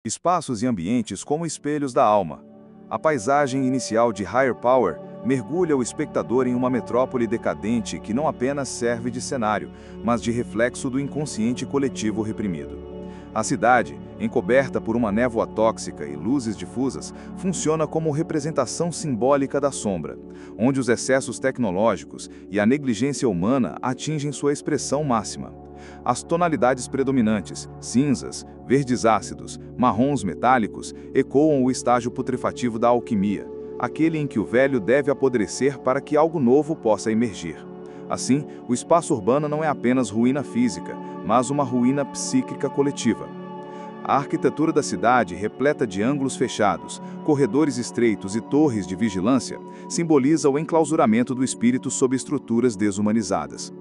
Espaços e ambientes como espelhos da alma. A paisagem inicial de Higher Power mergulha o espectador em uma metrópole decadente que não apenas serve de cenário, mas de reflexo do inconsciente coletivo reprimido. A cidade, encoberta por uma névoa tóxica e luzes difusas, funciona como representação simbólica da sombra, onde os excessos tecnológicos e a negligência humana atingem sua expressão máxima. As tonalidades predominantes, cinzas, verdes ácidos, marrons metálicos, ecoam o estágio putrefativo da alquimia, aquele em que o velho deve apodrecer para que algo novo possa emergir. Assim, o espaço urbano não é apenas ruína física, mas uma ruína psíquica coletiva. A arquitetura da cidade, repleta de ângulos fechados, corredores estreitos e torres de vigilância, simboliza o enclausuramento do espírito sob estruturas desumanizadas.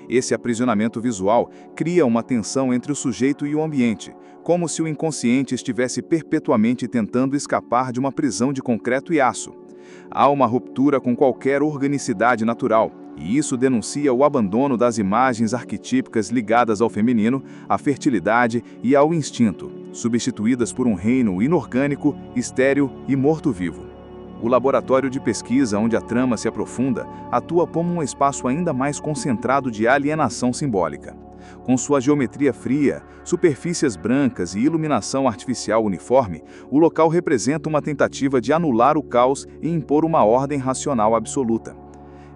Esse aprisionamento visual cria uma tensão entre o sujeito e o ambiente, como se o inconsciente estivesse perpetuamente tentando escapar de uma prisão de concreto e aço. Há uma ruptura com qualquer organicidade natural, e isso denuncia o abandono das imagens arquetípicas ligadas ao feminino, à fertilidade e ao instinto, substituídas por um reino inorgânico, estéril e morto-vivo. O laboratório de pesquisa onde a trama se aprofunda atua como um espaço ainda mais concentrado de alienação simbólica. Com sua geometria fria, superfícies brancas e iluminação artificial uniforme, o local representa uma tentativa de anular o caos e impor uma ordem racional absoluta.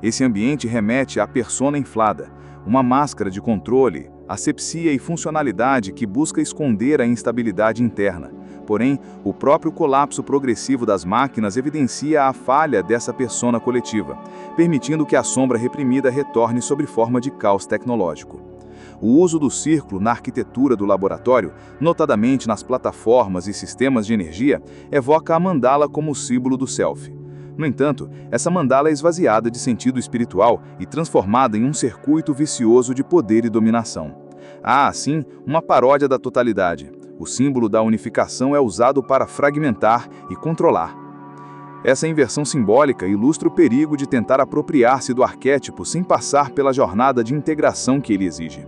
Esse ambiente remete à persona inflada, uma máscara de controle, asepsia e funcionalidade que busca esconder a instabilidade interna. Porém, o próprio colapso progressivo das máquinas evidencia a falha dessa persona coletiva, permitindo que a sombra reprimida retorne sob forma de caos tecnológico. O uso do círculo na arquitetura do laboratório, notadamente nas plataformas e sistemas de energia, evoca a mandala como símbolo do self. No entanto, essa mandala é esvaziada de sentido espiritual e transformada em um circuito vicioso de poder e dominação. Há, assim, uma paródia da totalidade. O símbolo da unificação é usado para fragmentar e controlar. Essa inversão simbólica ilustra o perigo de tentar apropriar-se do arquétipo sem passar pela jornada de integração que ele exige.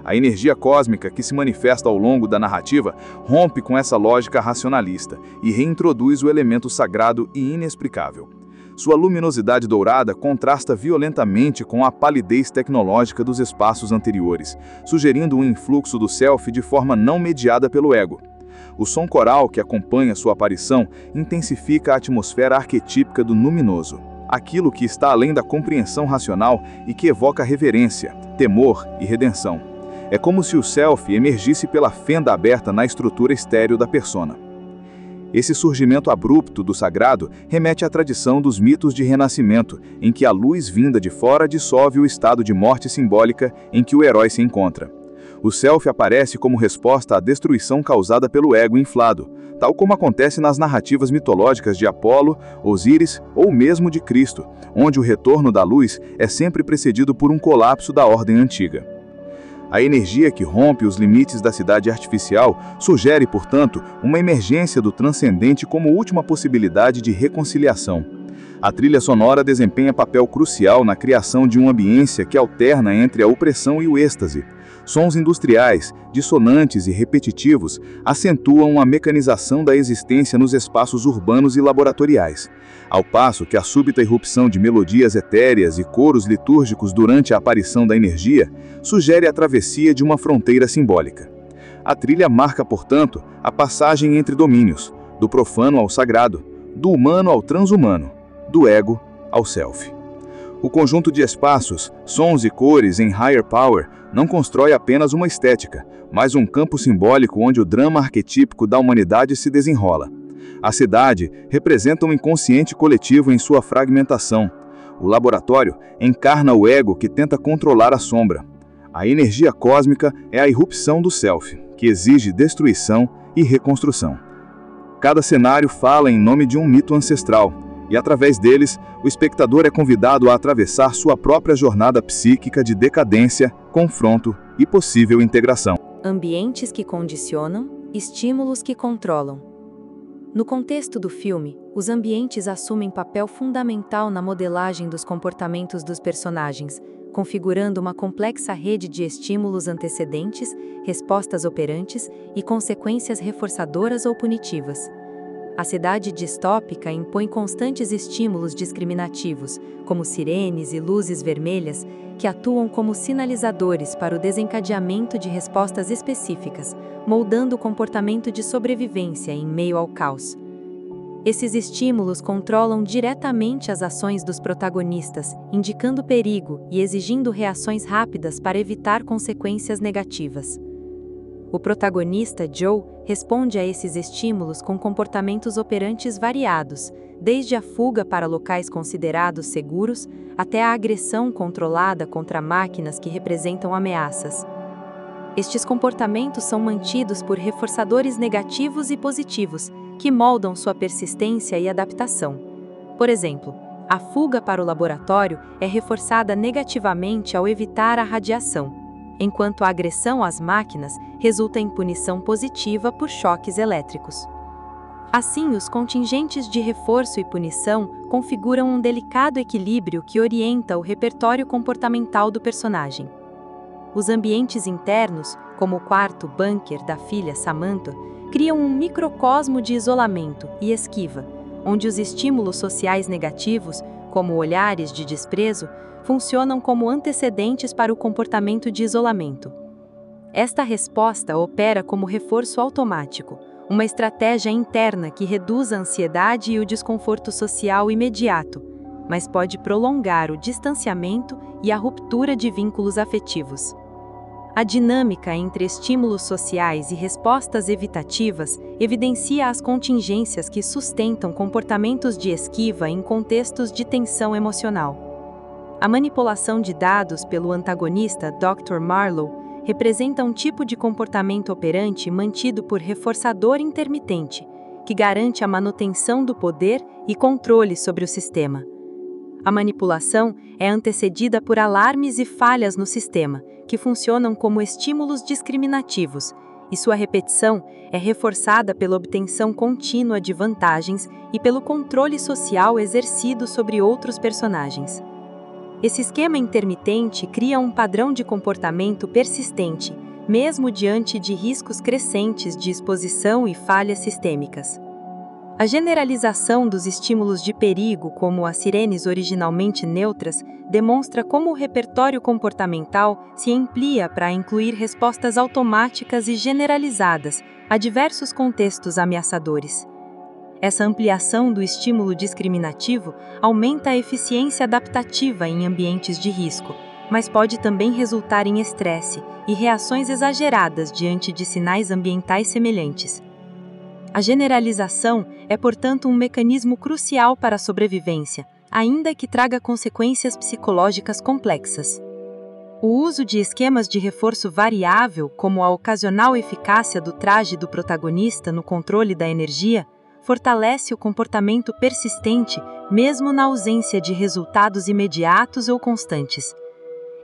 A energia cósmica que se manifesta ao longo da narrativa rompe com essa lógica racionalista e reintroduz o elemento sagrado e inexplicável. Sua luminosidade dourada contrasta violentamente com a palidez tecnológica dos espaços anteriores, sugerindo um influxo do self de forma não mediada pelo ego. O som coral que acompanha sua aparição intensifica a atmosfera arquetípica do luminoso, aquilo que está além da compreensão racional e que evoca reverência, temor e redenção. É como se o self emergisse pela fenda aberta na estrutura estéril da persona. Esse surgimento abrupto do sagrado remete à tradição dos mitos de renascimento, em que a luz vinda de fora dissolve o estado de morte simbólica em que o herói se encontra. O self aparece como resposta à destruição causada pelo ego inflado, tal como acontece nas narrativas mitológicas de Apolo, Osíris ou mesmo de Cristo, onde o retorno da luz é sempre precedido por um colapso da ordem antiga. A energia que rompe os limites da cidade artificial sugere, portanto, uma emergência do transcendente como última possibilidade de reconciliação. A trilha sonora desempenha papel crucial na criação de uma ambiência que alterna entre a opressão e o êxtase. Sons industriais, dissonantes e repetitivos acentuam a mecanização da existência nos espaços urbanos e laboratoriais, ao passo que a súbita irrupção de melodias etéreas e coros litúrgicos durante a aparição da energia sugere a travessia de uma fronteira simbólica. A trilha marca, portanto, a passagem entre domínios, do profano ao sagrado, do humano ao transhumano, do ego ao self. O conjunto de espaços, sons e cores em Higher Power não constrói apenas uma estética, mas um campo simbólico onde o drama arquetípico da humanidade se desenrola. A cidade representa um inconsciente coletivo em sua fragmentação. O laboratório encarna o ego que tenta controlar a sombra. A energia cósmica é a irrupção do self, que exige destruição e reconstrução. Cada cenário fala em nome de um mito ancestral, e através deles, o espectador é convidado a atravessar sua própria jornada psíquica de decadência, confronto e possível integração. Ambientes que condicionam, estímulos que controlam. No contexto do filme, os ambientes assumem papel fundamental na modelagem dos comportamentos dos personagens, configurando uma complexa rede de estímulos antecedentes, respostas operantes e consequências reforçadoras ou punitivas. A cidade distópica impõe constantes estímulos discriminativos, como sirenes e luzes vermelhas, que atuam como sinalizadores para o desencadeamento de respostas específicas, moldando o comportamento de sobrevivência em meio ao caos. Esses estímulos controlam diretamente as ações dos protagonistas, indicando perigo e exigindo reações rápidas para evitar consequências negativas. O protagonista, Joe, responde a esses estímulos com comportamentos operantes variados, desde a fuga para locais considerados seguros até a agressão controlada contra máquinas que representam ameaças. Estes comportamentos são mantidos por reforçadores negativos e positivos, que moldam sua persistência e adaptação. Por exemplo, a fuga para o laboratório é reforçada negativamente ao evitar a radiação, enquanto a agressão às máquinas resulta em punição positiva por choques elétricos. Assim, os contingentes de reforço e punição configuram um delicado equilíbrio que orienta o repertório comportamental do personagem. Os ambientes internos, como o quarto bunker da filha Samantha, criam um microcosmo de isolamento e esquiva, onde os estímulos sociais negativos, como olhares de desprezo, funcionam como antecedentes para o comportamento de isolamento. Esta resposta opera como reforço automático, uma estratégia interna que reduz a ansiedade e o desconforto social imediato, mas pode prolongar o distanciamento e a ruptura de vínculos afetivos. A dinâmica entre estímulos sociais e respostas evitativas evidencia as contingências que sustentam comportamentos de esquiva em contextos de tensão emocional. A manipulação de dados pelo antagonista Dr. Marlowe representa um tipo de comportamento operante mantido por reforçador intermitente, que garante a manutenção do poder e controle sobre o sistema. A manipulação é antecedida por alarmes e falhas no sistema, que funcionam como estímulos discriminativos, e sua repetição é reforçada pela obtenção contínua de vantagens e pelo controle social exercido sobre outros personagens. Esse esquema intermitente cria um padrão de comportamento persistente, mesmo diante de riscos crescentes de exposição e falhas sistêmicas. A generalização dos estímulos de perigo, como as sirenes originalmente neutras, demonstra como o repertório comportamental se amplia para incluir respostas automáticas e generalizadas a diversos contextos ameaçadores. Essa ampliação do estímulo discriminativo aumenta a eficiência adaptativa em ambientes de risco, mas pode também resultar em estresse e reações exageradas diante de sinais ambientais semelhantes. A generalização é, portanto, um mecanismo crucial para a sobrevivência, ainda que traga consequências psicológicas complexas. O uso de esquemas de reforço variável, como a ocasional eficácia do traje do protagonista no controle da energia, fortalece o comportamento persistente mesmo na ausência de resultados imediatos ou constantes.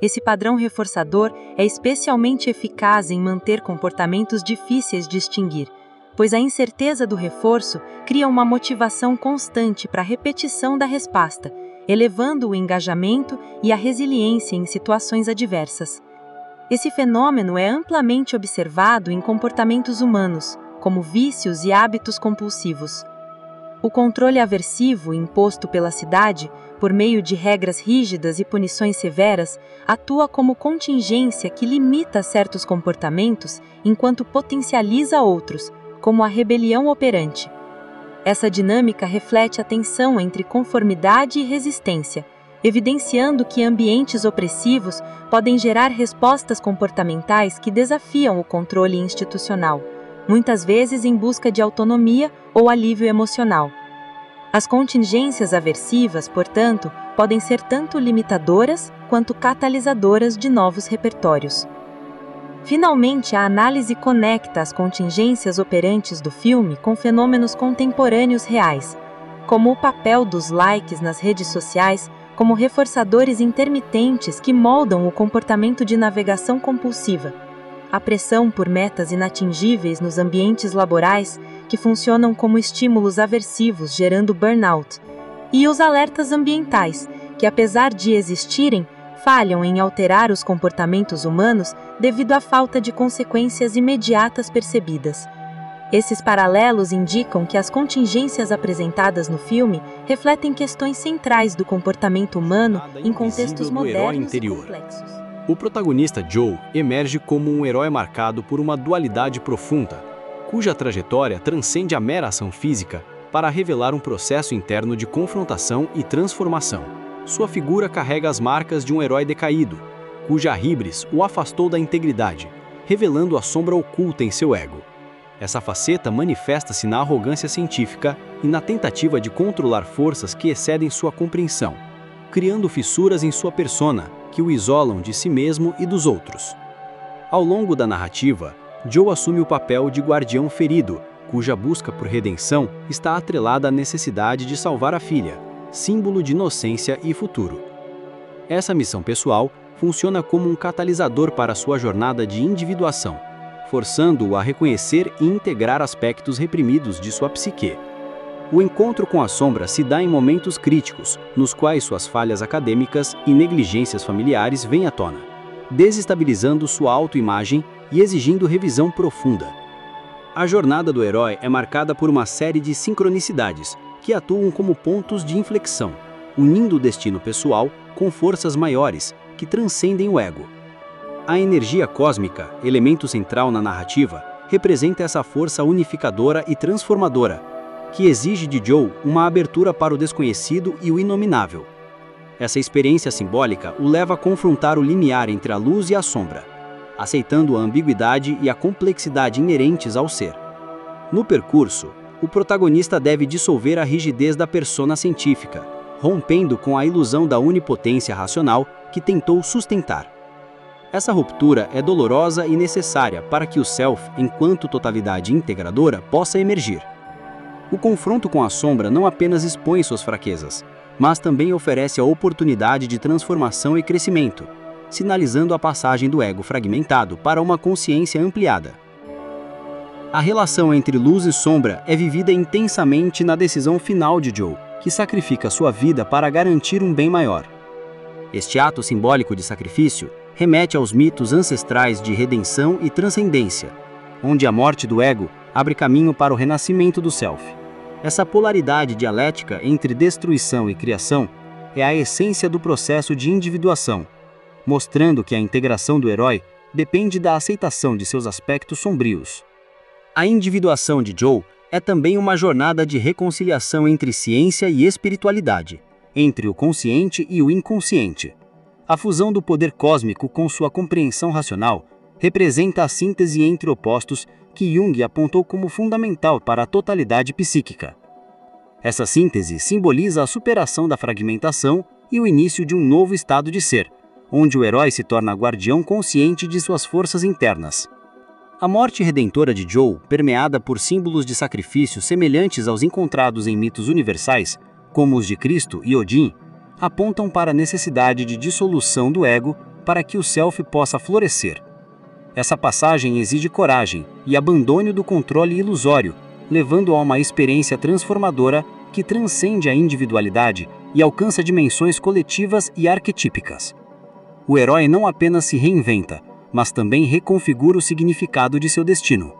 Esse padrão reforçador é especialmente eficaz em manter comportamentos difíceis de extinguir, pois a incerteza do reforço cria uma motivação constante para a repetição da resposta, elevando o engajamento e a resiliência em situações adversas. Esse fenômeno é amplamente observado em comportamentos humanos, como vícios e hábitos compulsivos. O controle aversivo imposto pela cidade, por meio de regras rígidas e punições severas, atua como contingência que limita certos comportamentos enquanto potencializa outros, como a rebelião operante. Essa dinâmica reflete a tensão entre conformidade e resistência, evidenciando que ambientes opressivos podem gerar respostas comportamentais que desafiam o controle institucional, muitas vezes em busca de autonomia ou alívio emocional. As contingências aversivas, portanto, podem ser tanto limitadoras quanto catalisadoras de novos repertórios. Finalmente, a análise conecta as contingências operantes do filme com fenômenos contemporâneos reais, como o papel dos likes nas redes sociais como reforçadores intermitentes que moldam o comportamento de navegação compulsiva, a pressão por metas inatingíveis nos ambientes laborais que funcionam como estímulos aversivos gerando burnout, e os alertas ambientais, que apesar de existirem, falham em alterar os comportamentos humanos devido à falta de consequências imediatas percebidas. Esses paralelos indicam que as contingências apresentadas no filme refletem questões centrais do comportamento humano em contextos modernos e complexos. O protagonista Joe emerge como um herói marcado por uma dualidade profunda, cuja trajetória transcende a mera ação física para revelar um processo interno de confrontação e transformação. Sua figura carrega as marcas de um herói decaído, cuja híbris o afastou da integridade, revelando a sombra oculta em seu ego. Essa faceta manifesta-se na arrogância científica e na tentativa de controlar forças que excedem sua compreensão, criando fissuras em sua persona que o isolam de si mesmo e dos outros. Ao longo da narrativa, Joe assume o papel de guardião ferido, cuja busca por redenção está atrelada à necessidade de salvar a filha, símbolo de inocência e futuro. Essa missão pessoal funciona como um catalisador para sua jornada de individuação, forçando-o a reconhecer e integrar aspectos reprimidos de sua psique. O encontro com a sombra se dá em momentos críticos, nos quais suas falhas acadêmicas e negligências familiares vêm à tona, desestabilizando sua autoimagem e exigindo revisão profunda. A jornada do herói é marcada por uma série de sincronicidades que atuam como pontos de inflexão, unindo o destino pessoal com forças maiores que transcendem o ego. A energia cósmica, elemento central na narrativa, representa essa força unificadora e transformadora, que exige de Joe uma abertura para o desconhecido e o inominável. Essa experiência simbólica o leva a confrontar o limiar entre a luz e a sombra, aceitando a ambiguidade e a complexidade inerentes ao ser. No percurso, o protagonista deve dissolver a rigidez da persona científica, rompendo com a ilusão da onipotência racional que tentou sustentar. Essa ruptura é dolorosa e necessária para que o Self, enquanto totalidade integradora, possa emergir. O confronto com a sombra não apenas expõe suas fraquezas, mas também oferece a oportunidade de transformação e crescimento, sinalizando a passagem do ego fragmentado para uma consciência ampliada. A relação entre luz e sombra é vivida intensamente na decisão final de Joe, que sacrifica sua vida para garantir um bem maior. Este ato simbólico de sacrifício remete aos mitos ancestrais de redenção e transcendência, onde a morte do ego abre caminho para o renascimento do Self. Essa polaridade dialética entre destruição e criação é a essência do processo de individuação, mostrando que a integração do herói depende da aceitação de seus aspectos sombrios. A individuação de Joe é também uma jornada de reconciliação entre ciência e espiritualidade, entre o consciente e o inconsciente. A fusão do poder cósmico com sua compreensão racional representa a síntese entre opostos que Jung apontou como fundamental para a totalidade psíquica. Essa síntese simboliza a superação da fragmentação e o início de um novo estado de ser, onde o herói se torna guardião consciente de suas forças internas. A morte redentora de Joe, permeada por símbolos de sacrifício semelhantes aos encontrados em mitos universais, como os de Cristo e Odin, apontam para a necessidade de dissolução do ego para que o Self possa florescer. Essa passagem exige coragem e abandônio do controle ilusório, levando a uma experiência transformadora que transcende a individualidade e alcança dimensões coletivas e arquetípicas. O herói não apenas se reinventa, mas também reconfigura o significado de seu destino.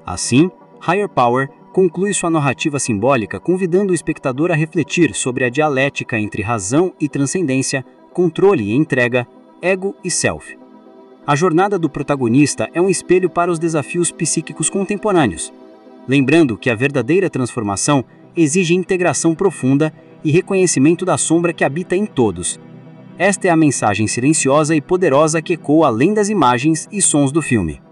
Assim, Higher Power conclui sua narrativa simbólica convidando o espectador a refletir sobre a dialética entre razão e transcendência, controle e entrega, ego e self. A jornada do protagonista é um espelho para os desafios psíquicos contemporâneos, lembrando que a verdadeira transformação exige integração profunda e reconhecimento da sombra que habita em todos. Esta é a mensagem silenciosa e poderosa que ecoa além das imagens e sons do filme.